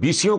20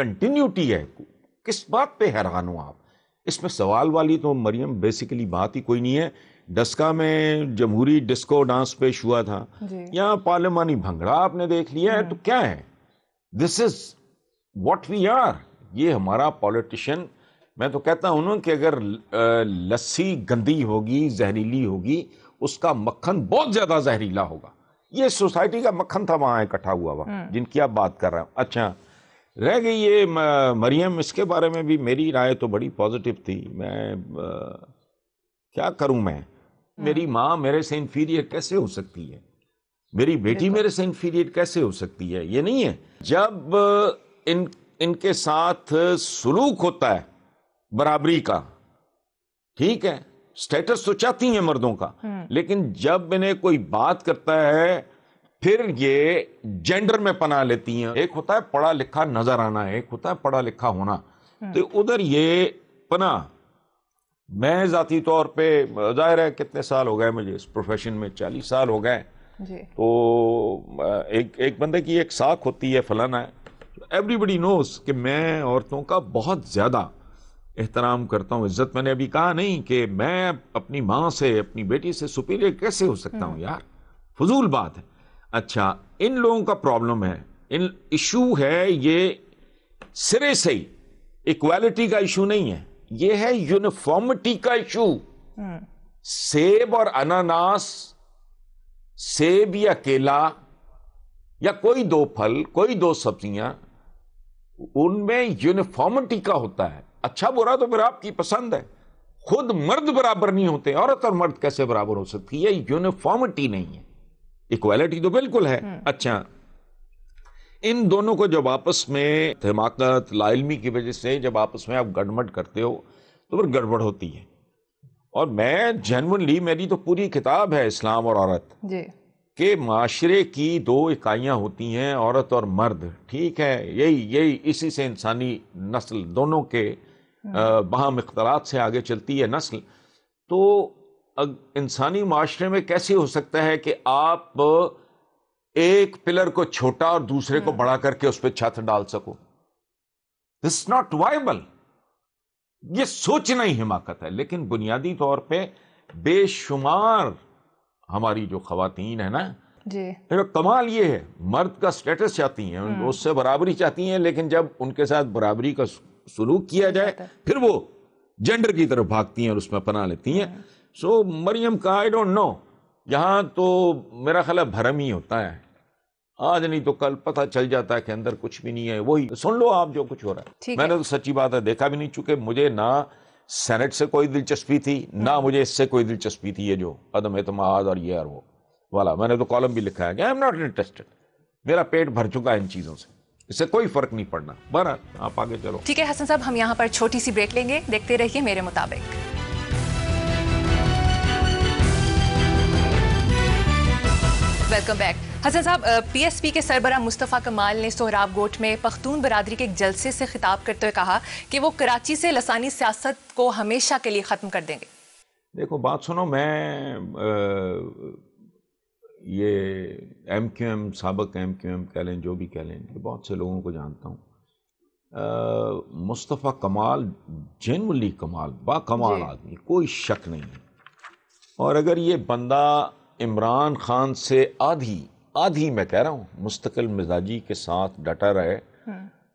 continuity ہے. کس بات پہ حیران ہوں آپ؟ اس میں سوال والی تو مریم بیسیکلی بات ہی کوئی نہیں ہے. ڈسکا میں جمہوری ڈسکو ڈانس پیش ہوا تھا, یہاں پارلیمانی بھنگڑا آپ نے دیکھ لیا ہے, تو کیا ہے؟ دس از واٹ وی آر. یہ ہمارا پولیٹیشین. میں تو کہتا ہوں کہ اگر لسی گندی ہوگی, زہریلی ہوگی, اس کا مکھن بہت زیادہ زہریلا ہوگا. یہ سوسائٹی کا مکھن تھا وہاں اکٹھا ہوا ہوا جن کی آپ بات کر رہے ہیں. اچھا رہ گئی یہ مریم, اس کے بارے میں بھی میری رائے تو بڑی پازیٹیو تھی. میں کیا کروں, میری ماں میرے سے انفیریئر کیسے ہو سکتی ہے؟ میری بیٹی میرے سے انفیریئر کیسے ہو سکتی ہے؟ یہ نہیں ہے. جب ان کے ساتھ سلوک ہوتا ہے برابری کا, ٹھیک ہے, سٹیٹس تو چاہتی ہیں مردوں کا, لیکن جب انہیں کوئی بات کرتا ہے پھر یہ جینڈر میں پناہ لیتی ہیں. ایک ہوتا ہے پڑھا لکھا نظر آنا, ایک ہوتا ہے پڑھا لکھا ہونا. تو ادھر یہ پناہ. میں ذاتی طور پہ ظاہر ہے کتنے سال ہو گئے مجھے اس پروفیشن میں, 40 سال ہو گئے. تو ایک بندے کی ایک ساکھ ہوتی ہے, فلانا ہے. ایوری بڈی نوز کہ میں عورتوں کا بہت زیادہ احترام کرتا ہوں, عزت. میں نے ابھی کہا نہیں کہ میں اپنی ماں سے, اپنی بیٹی سے سپیریئر کیسے ہو سکتا ہوں یار, فضول بات ہے. اچھا ان لوگوں کا پرابلم ہے, ان ایشو ہے یہ سرے سے ہی ایکویلٹی کا ایشو نہیں ہے, یہ ہے یونیفارمٹی کا ایشو. سیب اور اناناس, سیب یا کیلا یا کوئی دو پھل, کوئی دو سبزیاں, ان میں یونیفارمٹی کا ہوتا ہے. اچھا برا تو پھر آپ کی پسند ہے. خود مرد برابر نہیں ہوتے, عورت اور مرد کیسے برابر ہو سکتی ہے؟ یونیفارمٹی نہیں ہے, ایکویلٹی تو بالکل ہے. اچھا ان دونوں کو جب آپس میں حماقت, لا علمی کی وجہ سے جب آپس میں آپ گڑمٹ کرتے ہو تو پھر گڑبڑ ہوتی ہے. اور میں جینوئنلی, میری تو پوری کتاب ہے اسلام اور عورت, کہ معاشرے کی دو اکائیاں ہوتی ہیں, عورت اور مرد, ٹھیک ہے, یہی اسی سے انسانی نسل دونوں کے باہم اختلاط سے آگے چلتی ہے نسل. تو انسانی معاشرے میں کیسے ہو سکتا ہے کہ آپ ایک پلر کو چھوٹا اور دوسرے کو بڑا کر کے اس پہ چھت ڈال سکو؟ This not viable. یہ سوچنا ہی حماقت ہے. لیکن بنیادی طور پہ بے شمار ہماری جو خواتین ہیں نا, کمال یہ ہے, مرد کا سٹیٹس چاہتی ہیں, اس سے برابری چاہتی ہیں, لیکن جب ان کے ساتھ برابری کا سلوک کیا جائے پھر وہ جینڈر کی طرف بھاگتی ہیں اور اس میں پناہ لیتی ہیں. سو مریم کا آئی ڈونٹ نو, یہاں تو میرا خیال ہے بھرم ہی ہوتا ہے, آج نہیں تو کل پتہ چل جاتا ہے کہ اندر کچھ بھی نہیں ہے. وہی سن لو آپ جو کچھ ہو رہا ہے. میں نے تو سچی بات ہے دیکھا بھی نہیں, چونکہ مجھے نہ سینٹ سے کوئی دلچسپی تھی, نہ مجھے اس سے کوئی دلچسپی تھی. یہ جو عدم اعتماد اور یہ اور وہ والا, میں نے تو کالم بھی لکھا ہے کہ آئی ایم ناٹ انٹرسٹڈ. میرا پیٹ بھر چکا ہے ان چیزوں سے, اس سے کوئی فرق نہیں پڑنا. بہرحال آپ آگے چلو. ٹھیک ہے حسن صاحب, ہم یہاں پر چھوٹی سی بریک لیں گے, دیکھتے رہیے میرے مطابق. Welcome back. حسن صاحب, پی ایس پی کے سربراہ مصطفیٰ کمال نے سہراب گوٹ میں پختون برادری کے ایک جلسے سے خطاب کرتے ہوئے کہا کہ وہ کراچی سے لسانی سیاست کو ہمیشہ کے لیے ختم کر دیں گے. دیکھو بات سنو, میں یہ ایم کیو ایم, سابق ایم کیو ایم کہہ لیں, جو بھی کہہ لیں, بہت سے لوگوں کو جانتا ہوں. مصطفیٰ کمال جینولی کمال, با کمال آدمی, کوئی شک نہیں ہے. اور اگر یہ بندہ عمران خان سے آدھی میں کہہ رہا ہوں مستقل مزاجی کے ساتھ ڈٹا رہے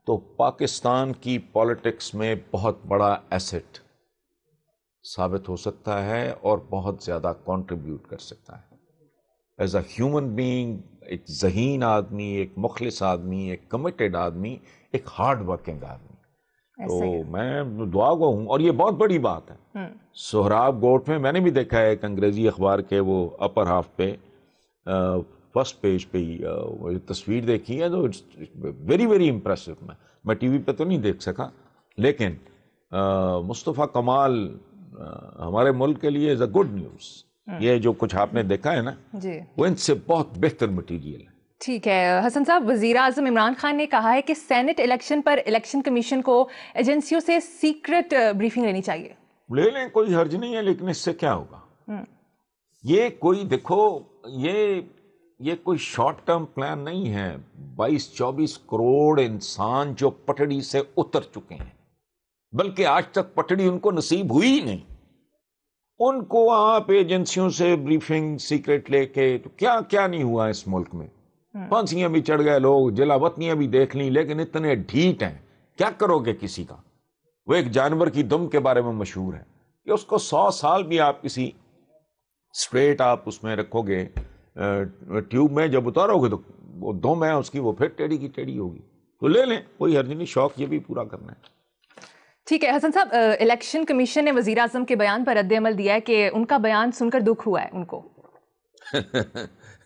تو پاکستان کی پولیٹکس میں بہت بڑا ایسٹ ثابت ہو سکتا ہے اور بہت زیادہ کنٹریبیوٹ کر سکتا ہے. ایز اے ہیومن بینگ, ایک ذہین آدمی, ایک مخلص آدمی, ایک کمیٹڈ آدمی, ایک ہارڈ ورکنگ آدمی. تو میں دعا گو ہوں. اور یہ بہت بڑی بات ہے. سہراب گوٹ میں نے بھی دیکھا ہے ایک انگریزی اخبار کے وہ اپر ہاف پہ فرسٹ پیج پہ ہی تصویر دیکھی ہے, تو ویری ویری امپریسو. میں ٹی وی پہ تو نہیں دیکھ سکا, لیکن مصطفیٰ کمال ہمارے ملک کے لیے از اے گڈ نیوز. یہ جو کچھ آپ نے دیکھا ہے نا, وہ ان سے بہت بہتر مٹیریل ہے. ٹھیک ہے حسن صاحب, وزیر اعظم عمران خان نے کہا ہے کہ سینٹ الیکشن پر الیکشن کمیشن کو ایجنسیوں سے سیکرٹ بریفنگ لینی چاہیے. لے لیں, کوئی حرج نہیں ہے, لیکن اس سے کیا ہوگا؟ یہ کوئی دیکھو, یہ یہ کوئی شارٹ ٹرم پلان نہیں ہے. 22-24 کروڑ انسان جو پٹڑی سے اتر چکے ہیں، بلکہ آج تک پٹڑی ان کو نصیب ہوئی ہی نہیں. ان کو آپ ایجنسیوں سے بریفنگ سیکرٹ لے کے تو کیا کیا نہیں ہوا اس ملک میں. پھانسیاں بھی چڑھ گئے لوگ، جلاوطنیاں بھی دیکھ لیں، لیکن اتنے ڈھیٹ ہیں. کیا کرو گے کسی کا؟ وہ ایک جانور کی دم کے بارے میں مشہور ہے کہ اس کو 100 سال بھی آپ کسی اسٹریٹ آپ اس میں رکھو گے ٹیوب میں، جب اتارو گے تو وہ دم ہے اس کی، وہ پھر ٹیڑھی کی ٹیڑھی ہوگی. تو لے لیں، کوئی حرج نہیں، شوق یہ بھی پورا کرنا ہے. ٹھیک ہے حسن صاحب، الیکشن کمیشن نے وزیر اعظم کے بیان پر رد عمل دیا ہے کہ ان کا بیان سن کر دکھ ہوا ہے ان کو.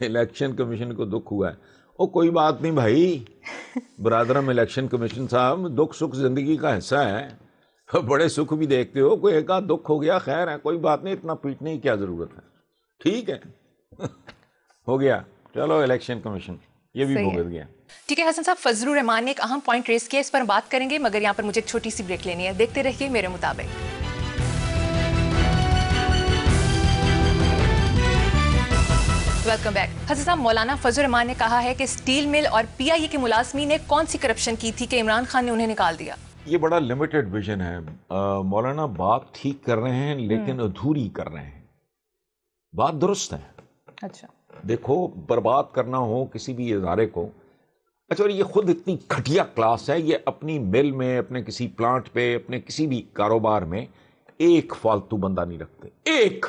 الیکشن کمیشن کو دکھ ہوا ہے؟ او کوئی بات نہیں بھائی برادرم الیکشن کمیشن صاحب، دکھ سکھ زندگی کا حصہ ہے. بڑے سکھ بھی دیکھتے ہو، کوئی ایک آدھ دکھ ہو گیا خیر ہے، کوئی بات نہیں، اتنا پیٹنے کی کیا ضرورت ہے. ٹھیک ہے ہو گیا، چلو الیکشن کمیشن یہ بھی بھگت گیا. ٹھیک ہے حسن صاحب، فضل الرحمان نے ایک اہم پوائنٹ ریز کیا، اس پر بات کریں گے، مگر یہاں پر مجھے ایک چھوٹی سی بریک لینی ہے. دیکھتے رہیے میرے مطابق. Welcome back. حسن صاحب، مولانا فضل الرحمان نے کہا ہے کہ اسٹیل مل اور پی آئی اے کے ملازمین نے کون سی کرپشن کی تھی کہ عمران خان نے انہیں نکال دیا. یہ بڑا لمیٹڈ ویژن ہے. مولانا بات ٹھیک کر رہے ہیں لیکن ادھوری کر رہے ہیں. بات درست ہے. اچھا دیکھو، برباد کرنا ہو کسی بھی ادارے کو، اچھا اور یہ خود اتنی گھٹیا کلاس ہے، یہ اپنی مل میں، اپنے کسی پلانٹ پہ، اپنے کسی بھی کاروبار میں ایک فالتو بندہ نہیں رکھتے. ایک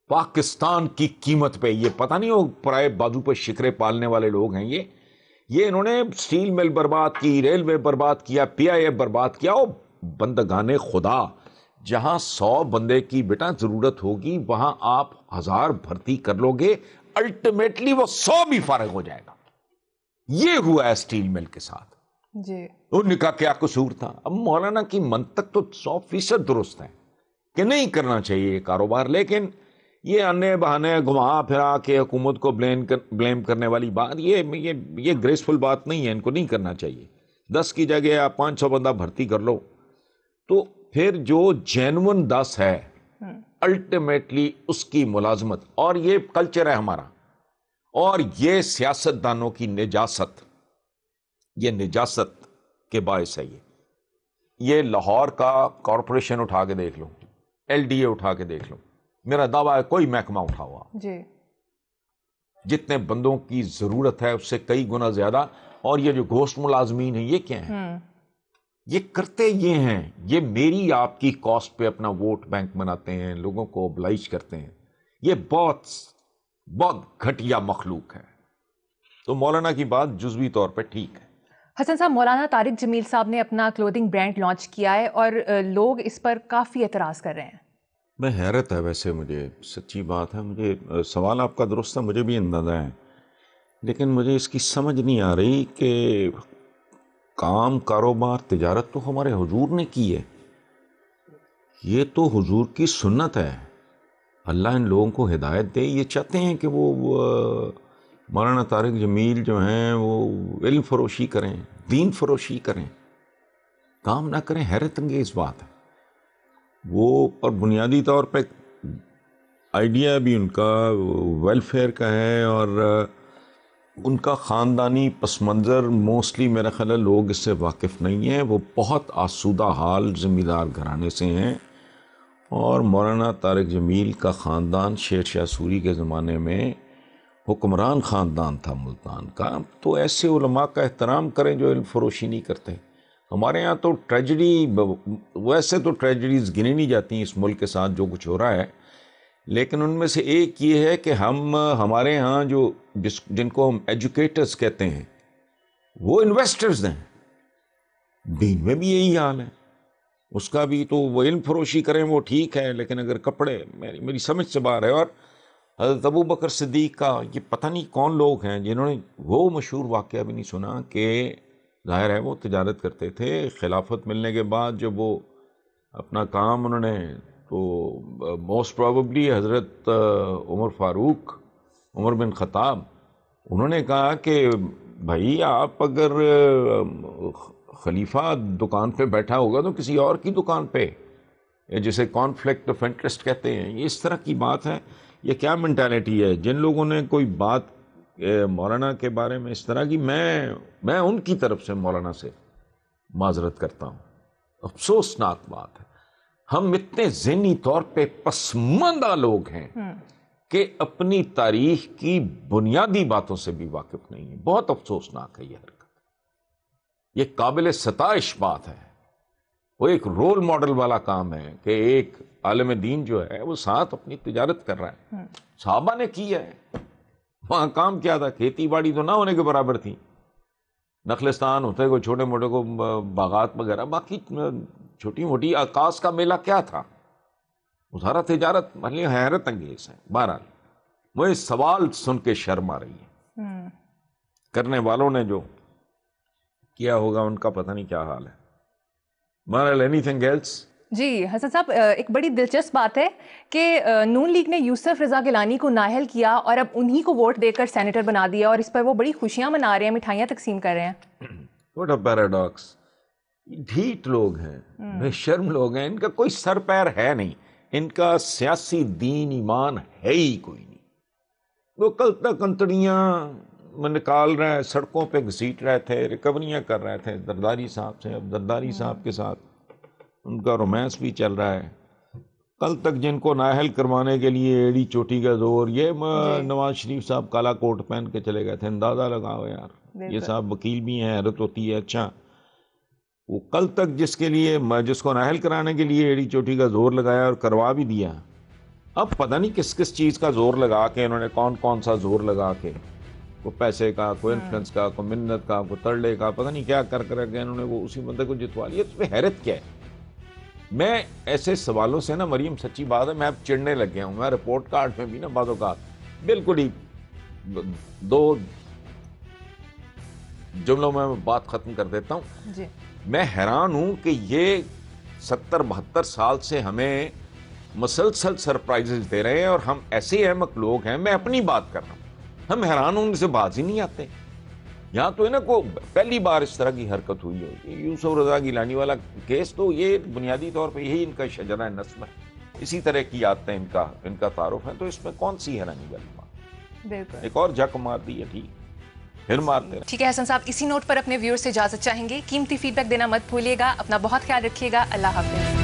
پاکستان کی قیمت پہ. یہ پتہ نہیں ہو پرائے بازو پہ شکرے پالنے والے لوگ ہیں یہ انہوں نے سٹیل مل برباد کی، ریلوے برباد کیا، پی آئی اے برباد کیا. او بندگان خدا، جہاں 100 بندے کی بیٹا ضرورت ہوگی وہاں آپ 1000 بھرتی کر لو گے، الٹیمیٹلی وہ 100 بھی فارغ ہو جائے گا. یہ ہوا ہے سٹیل مل کے ساتھ جی. ان کا کیا قصور تھا؟ اب مولانا کی منطق تو 100% درست ہے کہ نہیں کرنا چاہیے یہ کاروبار، لیکن یہ انے بہانے گھما پھرا کے حکومت کو بلیم کرنے والی بات، یہ گریسفل بات نہیں ہے، ان کو نہیں کرنا چاہیے. 10 کی جگہ آپ 500 بندہ بھرتی کر لو، تو پھر جو جینون 10 ہے الٹیمیٹلی اس کی ملازمت. اور یہ کلچر ہے ہمارا، اور یہ سیاستدانوں کی نجاست، یہ نجاست کے باعث ہے. یہ لاہور کا کارپوریشن اٹھا کے دیکھ لو، ایل ڈی اے اٹھا کے دیکھ لو، میرا دعویٰ ہے کوئی محکمہ اٹھا ہوا جی جتنے بندوں کی ضرورت ہے اس سے کئی گنا زیادہ. اور یہ جو گھوسٹ ملازمین ہیں یہ کیا ہیں؟ یہ کرتے یہ ہیں، یہ میری آپ کی کاسٹ پہ اپنا ووٹ بینک بناتے ہیں، لوگوں کو oblige کرتے ہیں. یہ بہت بہت گھٹیا مخلوق ہے. تو مولانا کی بات جزوی طور پہ ٹھیک ہے. حسن صاحب، مولانا طارق جمیل صاحب نے اپنا کلودنگ برانڈ لانچ کیا ہے اور لوگ اس پر کافی اعتراض کر رہے ہیں. میں حیرت ہے، ویسے مجھے سچی بات ہے، مجھے سوال آپ کا درست ہے، مجھے بھی اندازہ ہے، لیکن مجھے اس کی سمجھ نہیں آ رہی کہ کام، کاروبار، تجارت تو ہمارے حضور نے کی ہے. یہ تو حضور کی سنت ہے. اللہ ان لوگوں کو ہدایت دے. یہ چاہتے ہیں کہ وہ مولانا طارق جمیل جو ہیں وہ علم فروشی کریں، دین فروشی کریں، کام نہ کریں. حیرت انگیز بات ہے. وہ اور بنیادی طور پہ آئیڈیا بھی ان کا ویلفیئر کا ہے، اور ان کا خاندانی پس منظر موسٹلی میرا خیال ہے لوگ اس سے واقف نہیں ہیں. وہ بہت آسودہ حال زمین دار گھرانے سے ہیں، اور مولانا طارق جمیل کا خاندان شیر شاہ سوری کے زمانے میں حکمران خاندان تھا ملتان کا. تو ایسے علماء کا احترام کریں جو علم فروشی نہیں کرتے. ہمارے ہاں تو ٹریجڈی، ویسے تو ٹریجڈیز گنی نہیں جاتی اس ملک کے ساتھ جو کچھ ہو رہا ہے، لیکن ان میں سے ایک یہ ہے کہ ہمارے ہاں جن کو ہم ایجوکیٹرز کہتے ہیں وہ انویسٹرز ہیں. دین میں بھی یہی حال ہے. اس کا بھی تو وہ علم فروشی کریں وہ ٹھیک ہے، لیکن اگر کپڑے، میری سمجھ سے باہر ہے. اور حضرت ابو بکر صدیق کا یہ پتہ نہیں کون لوگ ہیں جنہوں نے وہ مشہور واقعہ بھی نہیں سنا کہ ظاہر ہے وہ تجارت کرتے تھے. خلافت ملنے کے بعد جب وہ اپنا کام انہوں نے، تو موسٹ پروبیبلی حضرت عمر فاروق، عمر بن خطاب، انہوں نے کہا کہ بھائی آپ اگر خلیفہ دکان پہ بیٹھا ہوگا تو کسی اور کی دکان پہ، جسے کانفلکٹ آف انٹرسٹ کہتے ہیں، یہ اس طرح کی بات ہے. یہ کیا مینٹالٹی ہے؟ جن لوگوں نے کوئی بات کہ مولانا کے بارے میں اس طرح کی میں ان کی طرف سے مولانا سے معذرت کرتا ہوں. افسوسناک بات ہے، ہم اتنے ذہنی طور پہ پسماندہ لوگ ہیں کہ اپنی تاریخ کی بنیادی باتوں سے بھی واقف نہیں ہیں. بہت افسوسناک ہے یہ حرکت. یہ قابل ستائش بات ہے. وہ ایک رول ماڈل والا کام ہے کہ ایک عالم دین جو ہے وہ ساتھ اپنی تجارت کر رہا ہے. صحابہ نے کی ہے، وہاں کام کیا تھا؟ کھیتی باڑی تو نہ ہونے کے برابر تھی، نخلستان ہوتے کوئی چھوٹے موٹے کو باغات وغیرہ، باقی چھوٹی موٹی آکاش کا میلہ کیا تھا؟ وہ سارا تجارت. مطلب حیرت انگیز ہے. بہرحال وہ سوال سن کے شرم آ رہی ہے. کرنے والوں نے جو کیا ہوگا ان کا پتہ نہیں کیا حال ہے. بہرحال اینی تھنگ ایلس؟ جی حسن صاحب، ایک بڑی دلچسپ بات ہے کہ نون لیگ نے یوسف رضا گیلانی کو نااہل کیا اور اب انہی کو ووٹ دے کر سینیٹر بنا دیا، اور اس پر وہ بڑی خوشیاں منا رہے ہیں، مٹھائیاں تقسیم کر رہے ہیں. What a paradox. ڈھیٹ لوگ ہیں، بے شرم لوگ ہیں، ان کا کوئی سر پیر ہے نہیں، ان کا سیاسی دین ایمان ہے ہی کوئی نہیں. وہ کل تک انتڑیاں نکال رہے ہیں، سڑکوں پہ گھسیٹ رہے تھے، ریکوریاں کر رہے تھے زرداری صاحب سے. اب زرداری صاحب کے ساتھ ان کا رومانس بھی چل رہا ہے. کل تک جن کو نااہل کروانے کے لیے ایڑی چوٹی کا زور، یہ نواز شریف صاحب کالا کوٹ پہن کے چلے گئے تھے. اندازہ لگاؤ یار، یہ صاحب وکیل بھی ہیں، حیرت ہوتی ہے. اچھا، وہ کل تک جس کو نااہل کرانے کے لیے ایڑی چوٹی کا زور لگایا اور کروا بھی دیا، اب پتہ نہیں کس کس چیز کا زور لگا کے انہوں نے کون سا زور لگا کے، کوئی پیسے کا، کوئی انفلوئنس کا، کوئی منت کا، کوئی ترلے کا، پتہ نہیں کیا کر کے انہوں نے وہ اسی بندے کو جتوا لیا. اس میں حیرت کیا ہے؟ میں ایسے سوالوں سے نا مریم، سچی بات ہے، میں اب چڑنے لگ گیا ہوں. میں رپورٹ کارڈ میں بھی نا بعض اوقات بالکل ہی 2 جملوں میں بات ختم کر دیتا ہوں. جی میں حیران ہوں کہ یہ 70-72 سال سے ہمیں مسلسل سرپرائزز دے رہے ہیں، اور ہم ایسے احمق لوگ ہیں. میں اپنی بات کر رہا ہوں، ہم حیران ہوں، ان سے باز ہی نہیں آتے. یہاں تو ہے نا کو پہلی بار اس طرح کی حرکت ہوئی ہوگی. یوسف رضا گیلانی والا کیس تو یہ بنیادی طور پہ یہی ان کا شجرہ نسب ہے، اسی طرح کی عادتیں ان کا تعارف ہے. تو اس میں کون سی حیرانی والی بات؟ بالکل. ایک اور جھک مار دی ہے، ٹھیک پھر مارتے رہے. ٹھیک ہے حسن صاحب، اسی نوٹ پر اپنے ویور سے اجازت چاہیں گے. قیمتی فیڈ بیک دینا مت بھولیے گا. اپنا بہت خیال رکھیے گا. اللہ حافظ.